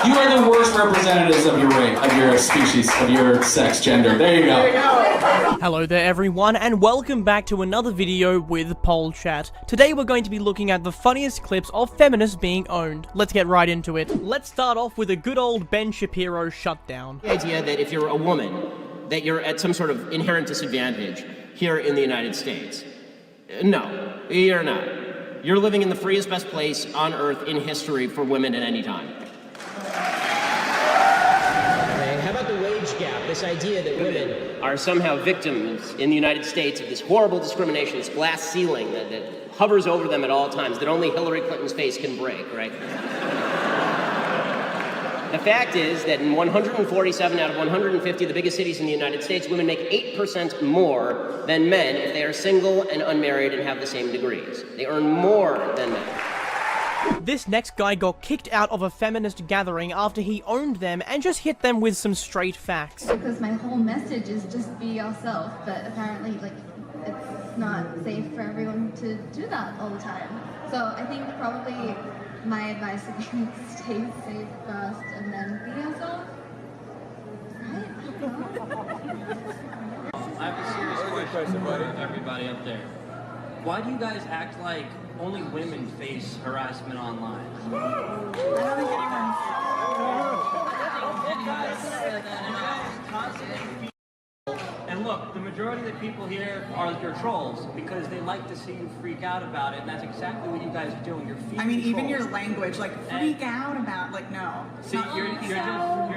You are the worst representatives of your race, of your species, of your sex, gender. There you go. Hello there everyone, and welcome back to another video with Pol Chat. Today we're going to be looking at the funniest clips of feminists being owned. Let's get right into it. Let's start off with a good old Ben Shapiro shutdown. The idea that if you're a woman, that you're at some sort of inherent disadvantage here in the United States. No, you're not. You're living in the freest, best place on earth in history for women at any time. How about the wage gap? This idea that women are somehow victims in the United States of this horrible discrimination, this glass ceiling that hovers over them at all times, that only Hillary Clinton's face can break, right? The fact is that in 147 out of 150 of the biggest cities in the United States, women make 8% more than men if they are single and unmarried and have the same degrees. They earn more than men. This next guy got kicked out of a feminist gathering after he owned them and just hit them with some straight facts. Because my whole message is just be yourself, but apparently, it's not safe for everyone to do that all the time. So I think probably my advice would be stay safe first and then be yourself. Right? I have a serious question for everybody up there. Why do you guys act like only women face harassment online? I don't think anyone. And look, the majority of the people here are your trolls because they like to see you freak out about it, and that's exactly what you guys are doing. You're feeding trolls. Even your language, freak out about, no. See, you're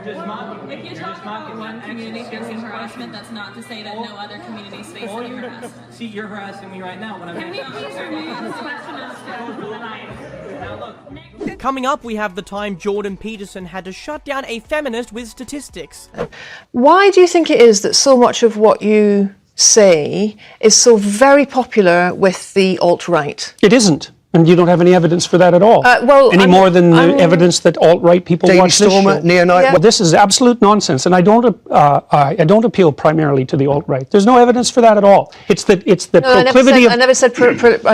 just mocking me. If you're talking about one community facing harassment, that's not to say that no other communities face any harassment. See, you're harassing me right now when I'm... Can we please remove this question Now look. Coming up, we have the time Jordan Peterson had to shut down a feminist with statistics. Why do you think it is that so much of what you say is so very popular with the alt-right? It isn't. And you don't have any evidence for that at all. More than the evidence that alt-right people watch this show. Neo-Nazi. Yeah. Well, this is absolute nonsense, and I don't appeal primarily to the alt-right. There's no evidence for that at all. It's the proclivity I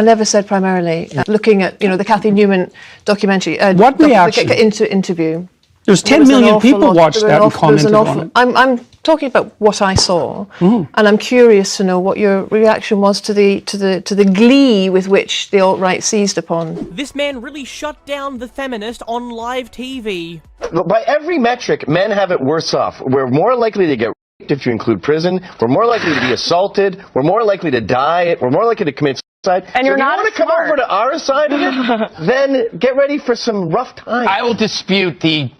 never said primarily. Looking at the Kathy Newman documentary. What reaction? Interview. There's 10 million people watched that and commented on it. I'm talking about what I saw, and I'm curious to know what your reaction was to the glee with which the alt-right seized upon. This man really shut down the feminist on live TV. By every metric, men have it worse off. We're more likely to get raped if you include prison. We're more likely to be assaulted. We're more likely to die. We're more likely to commit suicide. And you're not if you want to come over to our side of it, then get ready for some rough times. I will dispute the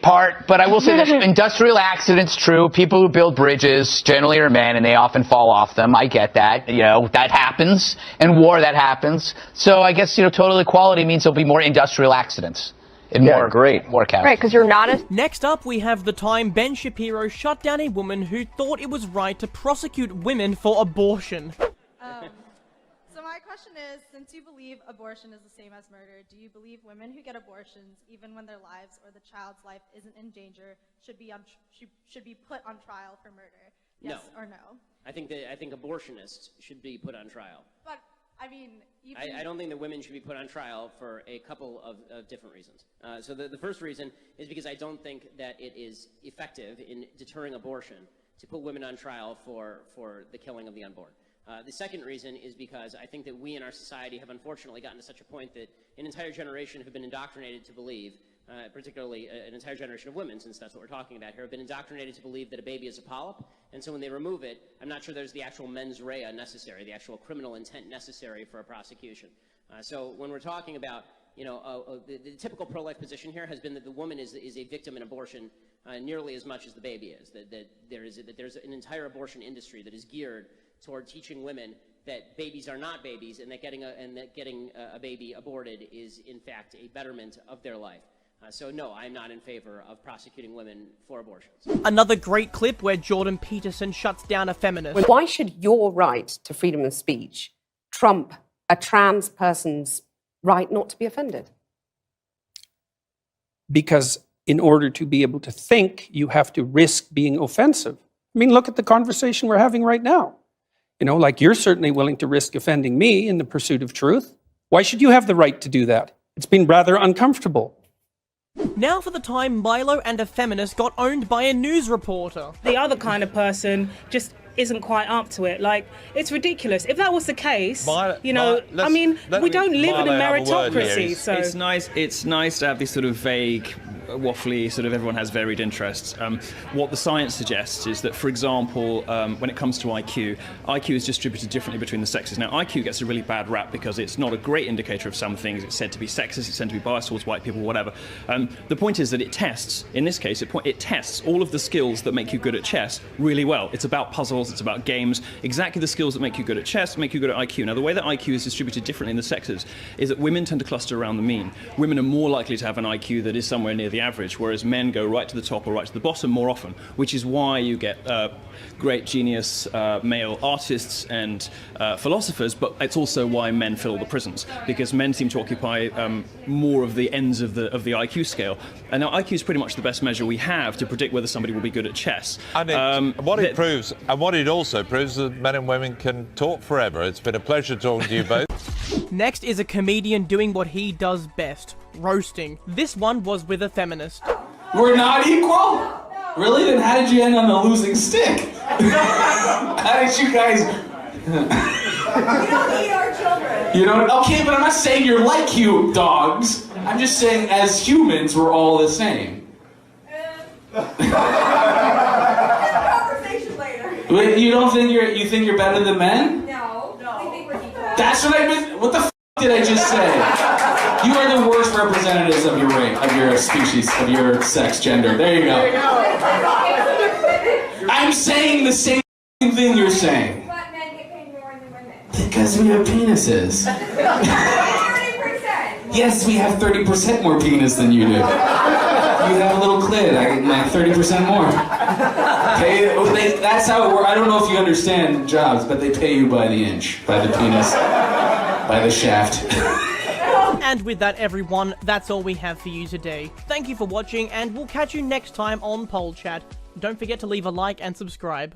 part, but I will say that industrial accidents, true. People who build bridges generally are men, and they often fall off them. I get that. That happens. And war, that happens. So I guess, total equality means there'll be more industrial accidents. More casualties. Right, because you're not Next up, we have the time Ben Shapiro shut down a woman who thought it was right to prosecute women for abortion. So my question is, since you believe abortion is the same as murder, do you believe women who get abortions, even when their lives or the child's life isn't in danger, should be put on trial for murder? Yes or no? I think abortionists should be put on trial. But I don't think that women should be put on trial for a couple of different reasons. So the first reason is because I don't think that it is effective in deterring abortion to put women on trial for the killing of the unborn. The second reason is because I think that we in our society have unfortunately gotten to such a point that an entire generation have been indoctrinated to believe, particularly an entire generation of women, since that's what we're talking about here, have been indoctrinated to believe that a baby is a polyp, and so when they remove it, I'm not sure there's the actual mens rea necessary, the actual criminal intent necessary for a prosecution. So when we're talking about, the typical pro-life position here has been that the woman is a victim in abortion nearly as much as the baby is, that there's an entire abortion industry that is geared toward teaching women that babies are not babies, and that getting a baby aborted is in fact a betterment of their life. So no, I'm not in favor of prosecuting women for abortions. Another great clip where Jordan Peterson shuts down a feminist. Why should your right to freedom of speech trump a trans person's right not to be offended? Because in order to be able to think, you have to risk being offensive. Look at the conversation we're having right now. You're certainly willing to risk offending me in the pursuit of truth. Why should you have the right to do that? It's been rather uncomfortable. Now for the time Milo and a feminist got owned by a news reporter. The other kind of person just isn't quite up to it. Like, it's ridiculous. If that was the case, we don't live in a meritocracy. So It's nice to have these sort of vague, waffly, sort of everyone has varied interests. What the science suggests is that, for example, when it comes to IQ is distributed differently between the sexes. Now, IQ gets a really bad rap because it's not a great indicator of some things. It's said to be sexist, it's said to be biased towards white people, whatever. The point is that it tests, in this case, it tests all of the skills that make you good at chess really well. It's about puzzles, it's about games, exactly the skills that make you good at chess, make you good at IQ. Now, the way that IQ is distributed differently in the sexes is that women tend to cluster around the mean. Women are more likely to have an IQ that is somewhere near the average, whereas men go right to the top or right to the bottom more often, which is why you get great genius male artists and philosophers, but it's also why men fill the prisons, because men seem to occupy more of the ends of the IQ scale. And now IQ is pretty much the best measure we have to predict whether somebody will be good at chess. And what it proves, and what it also proves, that men and women can talk forever. It's been a pleasure talking to you both. Next is a comedian doing what he does best, roasting. This one was with a feminist. We're not equal? Really? Then how did you end on the losing stick? How did you guys... We don't eat our children. You know, okay, but I'm not saying you're like you dogs. I'm just saying as humans, we're all the same. Conversation later. Wait, you think you're better than men? No. We think we're equal. That's what what the f did I just say? You are the worst representatives of your race, of your species, of your sex, gender. There you go. I'm saying the same thing you're saying. But men get paid more than women. Because we have penises. 30%. Yes, we have 30% more penis than you do. You have a little clit, I get like 30% more. Okay, that's how it works. I don't know if you understand jobs, but they pay you by the inch, by the penis, by the shaft. And with that, everyone, that's all we have for you today. Thank you for watching, and we'll catch you next time on Pol Chat. Don't forget to leave a like and subscribe.